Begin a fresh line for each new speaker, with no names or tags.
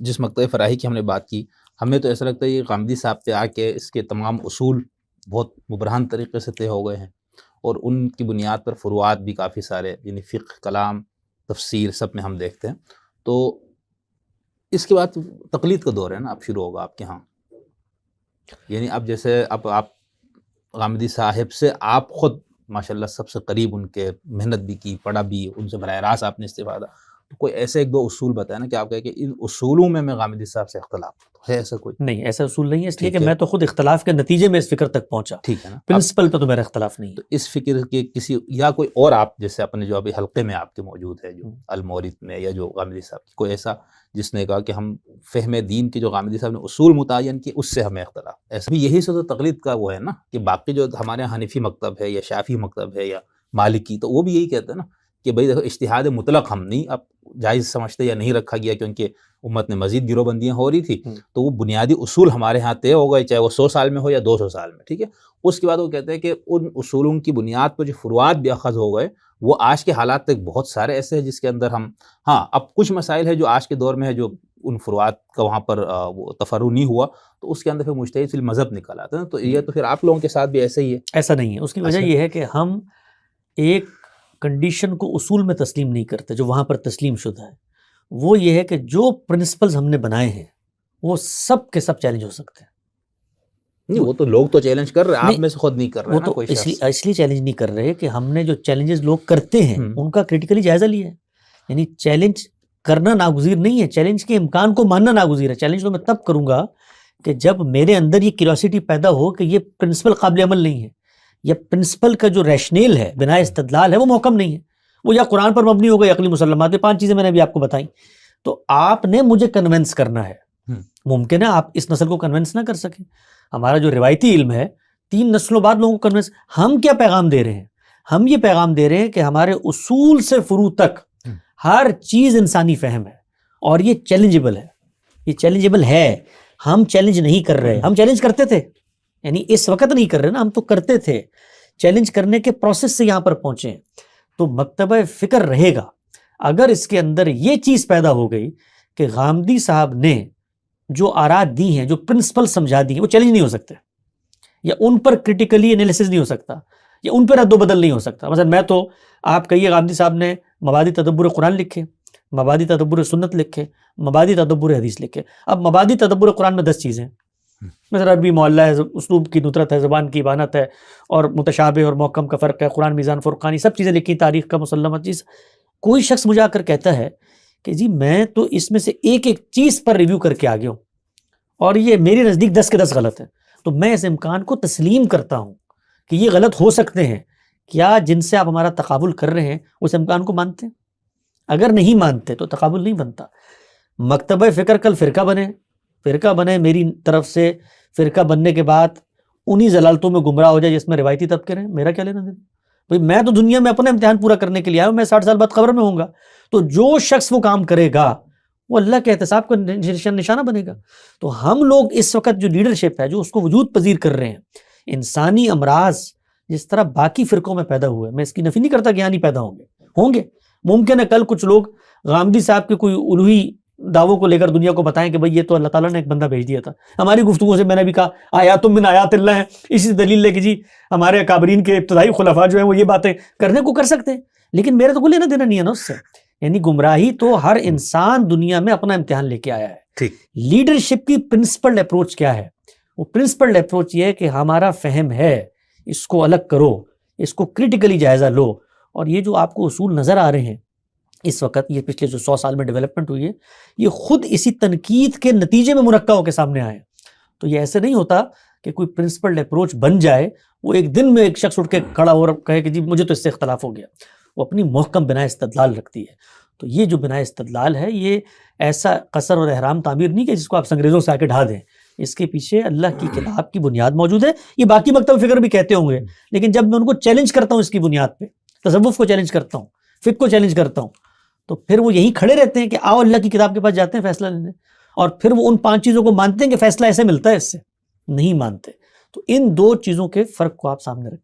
جس مکتبہ فراہی کی ہم نے بات کی، ہمیں تو ایسا لگتا ہے یہ غامدی صاحب پہ آ کے اس کے تمام اصول بہت مبرہن طریقے سے طے ہو گئے ہیں، اور ان کی بنیاد پر فروعات بھی کافی سارے، یعنی فقہ، کلام، تفسیر، سب میں ہم دیکھتے ہیں۔ تو اس کے بعد تقلید کا دور ہے نا، اب شروع ہوگا آپ کے ہاں، یعنی اب جیسے اب آپ غامدی صاحب سے آپ خود ماشاءاللہ سب سے قریب ان کے محنت بھی کی، پڑھا بھی، ان سے براہ راست آپ نے استفادہ، تو کوئی ایسے ایک دو اصول بتائیں نا کہ آپ کہیں کہ ان اصولوں میں غامدی صاحب سے اختلاف ہے، ایسا کوئی؟
نہیں، ایسا اصول نہیں ہے، اس لیے کہ
ٹھیک ہے،
میں تو خود اختلاف کے نتیجے میں اس فکر تک پہنچا،
ٹھیک ہے نا، اب
پرنسپل پہ تو میرا اختلاف نہیں
تو اس فکر کے کسی یا کوئی اور آپ جیسے اپنے جو ابھی حلقے میں آپ کے موجود ہے، جو
ہے۔
المورد میں، یا جو غامدی صاحب کی کوئی ایسا جس نے کہا کہ ہم فہم دین کے جو غامدی صاحب نے اصول متعین کی اس سے ہمیں اختلاف، ایسا بھی یہی سے تو تقلید کا وہ ہے نا، کہ باقی جو ہمارے یہاں حنفی مکتب ہے یا شافعی مکتب ہے یا مالکی، تو وہ بھی یہی کہتے ہیں نا کہ بھئی دیکھو اجتہاد مطلق ہم نہیں اب جائز سمجھتے یا نہیں رکھا گیا، کیونکہ امت میں مزید گروہ بندیاں ہو رہی تھی، تو وہ بنیادی اصول ہمارے ہاں طے ہو گئے، چاہے وہ 100 سال میں ہو یا 200 سال میں، ٹھیک ہے۔ اس کے بعد وہ کہتے ہیں کہ ان اصولوں کی بنیاد پر جو فروعات بھی اخذ ہو گئے، وہ آج کے حالات تک بہت سارے ایسے ہیں جس کے اندر ہم، ہاں اب کچھ مسائل ہے جو آج کے دور میں ہے جو ان فروعات کا وہاں پر وہ تفرع نہیں ہوا، تو اس کے اندر پھر مجتہد فی المذہب نکل آتا ہے نا، تو یہ تو پھر آپ لوگوں کے ساتھ بھی ایسے ہی ہے۔
ایسا نہیں ہے، اس کی وجہ یہ ہے کہ ہم ایک کنڈیشن کو اصول میں تسلیم نہیں کرتے جو وہاں پر تسلیم شدہ ہے، وہ یہ ہے کہ جو پرنسپلز ہم نے بنائے ہیں وہ سب کے سب چیلنج ہو سکتے ہیں۔
نہیں وہ تو لوگ تو چیلنج کر رہے ہیں، آپ
نہیں،
میں سے خود نہیں کر رہے
وہ
نا
تو
کوئی
اس
شخص۔
لیے چیلنج نہیں کر رہے کہ ہم نے جو چیلنجز لوگ کرتے ہیں ان کا کریٹیکلی جائزہ لیا ہے، یعنی چیلنج کرنا ناگزیر نہیں ہے، چیلنج کے امکان کو ماننا ناگزیر ہے۔ چیلنج تو میں تب کروں گا کہ جب میرے اندر یہ کیوریوسٹی پیدا ہو کہ یہ پرنسپل قابل عمل نہیں ہے، یا پرنسپل کا جو ریشنیل ہے، بنا استدلال ہے، وہ محکم نہیں ہے، وہ یا قرآن پر مبنی ہو گئی، عقلی مسلمات، یہ 5 چیزیں میں نے ابھی آپ کو بتائیں۔ تو آپ نے مجھے کنونس کرنا ہے، ممکن ہے آپ اس نسل کو کنونس نہ کر سکیں، ہمارا جو روایتی علم ہے 3 نسلوں بعد لوگوں کو کنونس، ہم کیا پیغام دے رہے ہیں؟ ہم یہ پیغام دے رہے ہیں کہ ہمارے اصول سے فروع تک ہر چیز انسانی فہم ہے، اور یہ چیلنجبل ہے، یہ چیلنجبل ہے، ہم چیلنج نہیں کر رہے، ہم چیلنج کرتے تھے، یعنی اس وقت نہیں کر رہے نا، ہم تو کرتے تھے، چیلنج کرنے کے پروسیس سے یہاں پر پہنچے ہیں۔ تو مکتبہ فکر رہے گا، اگر اس کے اندر یہ چیز پیدا ہو گئی کہ غامدی صاحب نے جو آراء دی ہیں، جو پرنسپل سمجھا دی ہیں، وہ چیلنج نہیں ہو سکتے، یا ان پر کریٹیکلی انالیسس نہیں ہو سکتا، یا ان پر رد و بدل نہیں ہو سکتا۔ مثلا میں تو، آپ کہیے غامدی صاحب نے مبادئ تدبر قرآن لکھے، مبادئ تدبر سنت لکھے، مبادئ تدبر حدیث لکھے۔ اب مبادئ تدبر قرآن میں 10 چیزیں، مثلا عربی معلّہ ہے، اسلوب کی ندرت ہے، زبان کی ابانت ہے، اور متشابہ اور محکم کا فرق ہے، قرآن میزان فرقانی، سب چیزیں لکھی، تاریخ کا مسلمہ چیز۔ کوئی شخص مجھے آ کر کہتا ہے کہ جی میں تو اس میں سے ایک ایک چیز پر ریویو کر کے آ گیا ہوں، اور یہ میرے نزدیک 10 کے 10 غلط ہے، تو میں اس امکان کو تسلیم کرتا ہوں کہ یہ غلط ہو سکتے ہیں۔ کیا جن سے آپ ہمارا تقابل کر رہے ہیں اس امکان کو مانتے ہیں؟ اگر نہیں مانتے تو تقابل نہیں بنتا۔ مکتبہ فکر کل فرقہ بنے میری طرف سے، فرقہ بننے کے بعد انہی ضلالتوں میں گمراہ ہو جائے جس میں روایتی طبقے رہیں، میرا کیا لینا دینا؟ بھئی میں تو دنیا میں اپنا امتحان پورا کرنے کے لیے آیا ہوں، میں 60 سال بعد قبر میں ہوں گا، تو جو شخص وہ کام کرے گا وہ اللہ کے احتساب کا نشانہ بنے گا۔ تو ہم لوگ اس وقت جو لیڈرشپ ہے، جو اس کو وجود پذیر کر رہے ہیں، انسانی امراض جس طرح باقی فرقوں میں پیدا ہوئے، میں اس کی نفی نہیں کرتا کہ یہاں نہیں پیدا ہوں گے، ممکن ہے کل کچھ لوگ غامدی صاحب کے کوئی الوہی دعووں کو لے کر دنیا کو بتائیں کہ بھئی یہ تو اللہ تعالیٰ نے ایک بندہ بھیج دیا تھا۔ ہماری گفتگو سے میں نے بھی کہا آیات من آیات اللہ ہیں، اسی دلیل لے کہ جی ہمارے اکابرین کے ابتدائی خلفاء جو ہیں وہ یہ باتیں کرنے کو کر سکتے ہیں، لیکن میرے تو کوئی لینا دینا نہیں ہے نا اس سے۔ یعنی گمراہی تو ہر انسان دنیا میں اپنا امتحان لے کے آیا ہے۔ لیڈرشپ کی پرنسپل اپروچ کیا ہے؟ وہ پرنسپل اپروچ یہ ہے کہ ہمارا فہم ہے، اس کو الگ کرو، اس کو کریٹیکلی جائزہ لو، اور یہ جو آپ کو اصول نظر آ رہے ہیں اس وقت، یہ پچھلے جو 100 سال میں ڈیولپمنٹ ہوئی ہے، یہ خود اسی تنقید کے نتیجے میں منقع ہو کے سامنے آئے۔ تو یہ ایسے نہیں ہوتا کہ کوئی پرنسپل اپروچ بن جائے، وہ ایک دن میں ایک شخص اٹھ کے کھڑا ہو اور کہے کہ جی مجھے تو اس سے اختلاف ہو گیا۔ وہ اپنی محکم بنا استدلال رکھتی ہے۔ تو یہ جو بنا استدلال ہے، یہ ایسا قصر اور احرام تعمیر نہیں کہ جس کو آپ انگریزوں سے آ کے ڈھا دیں، اس کے پیچھے اللہ کی کتاب کی بنیاد موجود ہے۔ یہ باقی مکتب فکر بھی کہتے ہوں گے، لیکن جب میں ان کو چیلنج کرتا ہوں اس کی بنیاد پہ، تصوف کو چیلنج کرتا ہوں، فقہ کو چیلنج کرتا ہوں، تو پھر وہ یہی کھڑے رہتے ہیں کہ آؤ اللہ کی کتاب کے پاس جاتے ہیں فیصلہ لینے، اور پھر وہ ان 5 چیزوں کو مانتے ہیں کہ فیصلہ ایسے ملتا ہے، اس سے نہیں مانتے۔ تو ان 2 چیزوں کے فرق کو آپ سامنے رکھیں۔